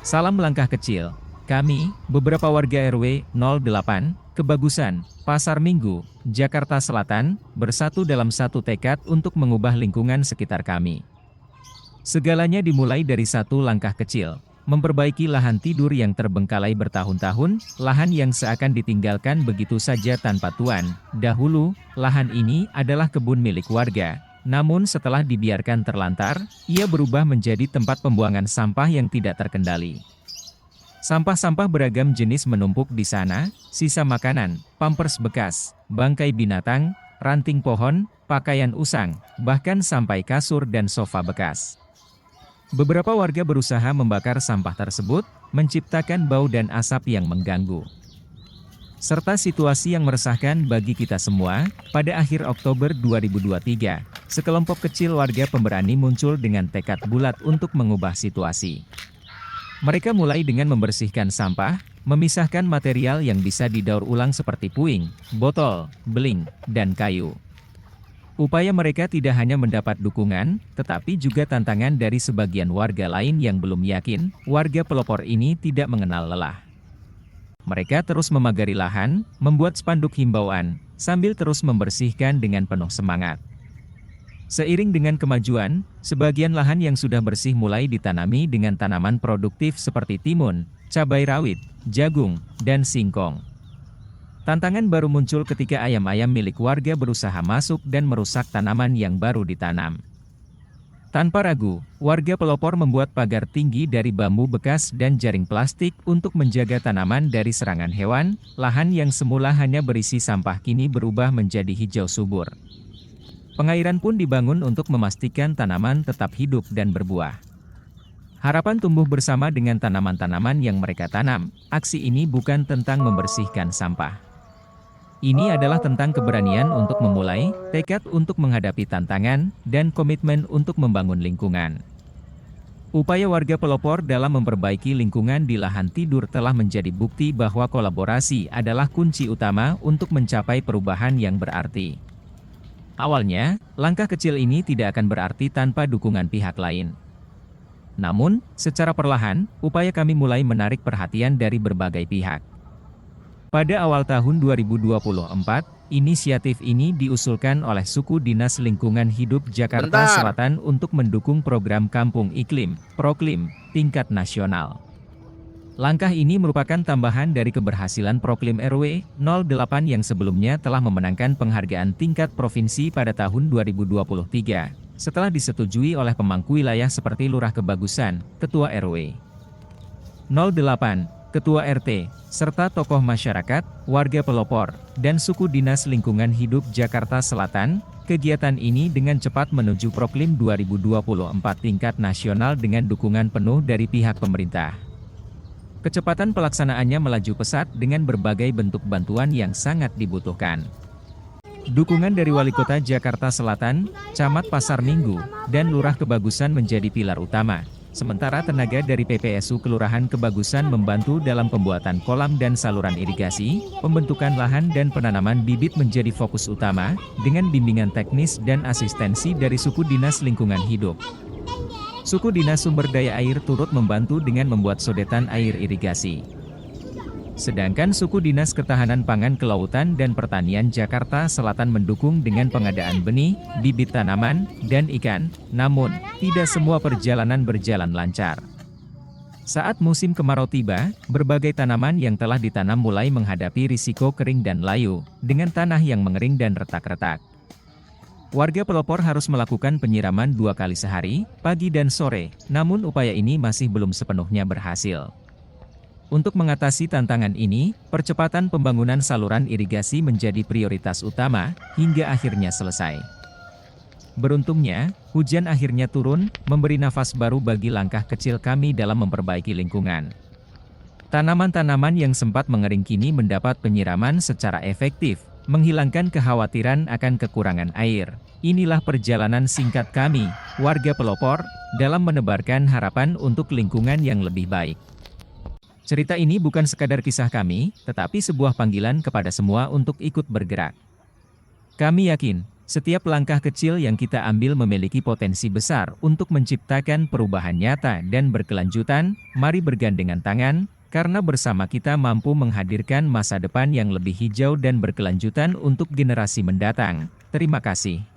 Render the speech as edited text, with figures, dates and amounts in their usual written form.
Salam langkah kecil. Kami, beberapa warga RW 08, Kebagusan, Pasar Minggu, Jakarta Selatan, bersatu dalam satu tekad untuk mengubah lingkungan sekitar kami. Segalanya dimulai dari satu langkah kecil, memperbaiki lahan tidur yang terbengkalai bertahun-tahun, lahan yang seakan ditinggalkan begitu saja tanpa tuan. Dahulu, lahan ini adalah kebun milik warga. Namun setelah dibiarkan terlantar, ia berubah menjadi tempat pembuangan sampah yang tidak terkendali. Sampah-sampah beragam jenis menumpuk di sana, sisa makanan, pampers bekas, bangkai binatang, ranting pohon, pakaian usang, bahkan sampai kasur dan sofa bekas. Beberapa warga berusaha membakar sampah tersebut, menciptakan bau dan asap yang mengganggu. Serta situasi yang meresahkan bagi kita semua, pada akhir Oktober 2023, sekelompok kecil warga pemberani muncul dengan tekad bulat untuk mengubah situasi. Mereka mulai dengan membersihkan sampah, memisahkan material yang bisa didaur ulang seperti puing, botol, beling, dan kayu. Upaya mereka tidak hanya mendapat dukungan, tetapi juga tantangan dari sebagian warga lain yang belum yakin, warga pelopor ini tidak mengenal lelah. Mereka terus memagari lahan, membuat spanduk himbauan, sambil terus membersihkan dengan penuh semangat. Seiring dengan kemajuan, sebagian lahan yang sudah bersih mulai ditanami dengan tanaman produktif seperti timun, cabai rawit, jagung, dan singkong. Tantangan baru muncul ketika ayam-ayam milik warga berusaha masuk dan merusak tanaman yang baru ditanam. Tanpa ragu, warga pelopor membuat pagar tinggi dari bambu bekas dan jaring plastik untuk menjaga tanaman dari serangan hewan. Lahan yang semula hanya berisi sampah kini berubah menjadi hijau subur. Pengairan pun dibangun untuk memastikan tanaman tetap hidup dan berbuah. Harapan tumbuh bersama dengan tanaman-tanaman yang mereka tanam. Aksi ini bukan tentang membersihkan sampah. Ini adalah tentang keberanian untuk memulai, tekad untuk menghadapi tantangan, dan komitmen untuk membangun lingkungan. Upaya warga pelopor dalam memperbaiki lingkungan di lahan tidur telah menjadi bukti bahwa kolaborasi adalah kunci utama untuk mencapai perubahan yang berarti. Awalnya, langkah kecil ini tidak akan berarti tanpa dukungan pihak lain. Namun, secara perlahan, upaya kami mulai menarik perhatian dari berbagai pihak. Pada awal tahun 2024, inisiatif ini diusulkan oleh Suku Dinas Lingkungan Hidup Jakarta Selatan untuk mendukung program Kampung Iklim, Proklim, tingkat nasional. Langkah ini merupakan tambahan dari keberhasilan Proklim RW 08 yang sebelumnya telah memenangkan penghargaan tingkat provinsi pada tahun 2023, setelah disetujui oleh pemangku wilayah seperti Lurah Kebagusan, Ketua RW 08, Ketua RT, serta tokoh masyarakat, warga pelopor, dan Suku Dinas Lingkungan Hidup Jakarta Selatan. Kegiatan ini dengan cepat menuju Proklim 2024 tingkat nasional dengan dukungan penuh dari pihak pemerintah. Kecepatan pelaksanaannya melaju pesat dengan berbagai bentuk bantuan yang sangat dibutuhkan. Dukungan dari Wali Kota Jakarta Selatan, Camat Pasar Minggu, dan Lurah Kebagusan menjadi pilar utama. Sementara tenaga dari PPSU Kelurahan Kebagusan membantu dalam pembuatan kolam dan saluran irigasi, pembentukan lahan dan penanaman bibit menjadi fokus utama, dengan bimbingan teknis dan asistensi dari Suku Dinas Lingkungan Hidup. Suku Dinas Sumber Daya Air turut membantu dengan membuat sodetan air irigasi. Sedangkan Suku Dinas Ketahanan Pangan Kelautan dan Pertanian Jakarta Selatan mendukung dengan pengadaan benih, bibit tanaman, dan ikan. Namun, tidak semua perjalanan berjalan lancar. Saat musim kemarau tiba, berbagai tanaman yang telah ditanam mulai menghadapi risiko kering dan layu, dengan tanah yang mengering dan retak-retak. Warga pelopor harus melakukan penyiraman 2 kali sehari, pagi dan sore, namun upaya ini masih belum sepenuhnya berhasil. Untuk mengatasi tantangan ini, percepatan pembangunan saluran irigasi menjadi prioritas utama, hingga akhirnya selesai. Beruntungnya, hujan akhirnya turun, memberi nafas baru bagi langkah kecil kami dalam memperbaiki lingkungan. Tanaman-tanaman yang sempat mengering kini mendapat penyiraman secara efektif, menghilangkan kekhawatiran akan kekurangan air. Inilah perjalanan singkat kami, warga pelopor, dalam menebarkan harapan untuk lingkungan yang lebih baik. Cerita ini bukan sekadar kisah kami, tetapi sebuah panggilan kepada semua untuk ikut bergerak. Kami yakin, Setiap langkah kecil yang kita ambil memiliki potensi besar untuk menciptakan perubahan nyata dan berkelanjutan. Mari bergandengan tangan, karena bersama kita mampu menghadirkan masa depan yang lebih hijau dan berkelanjutan untuk generasi mendatang. Terima kasih.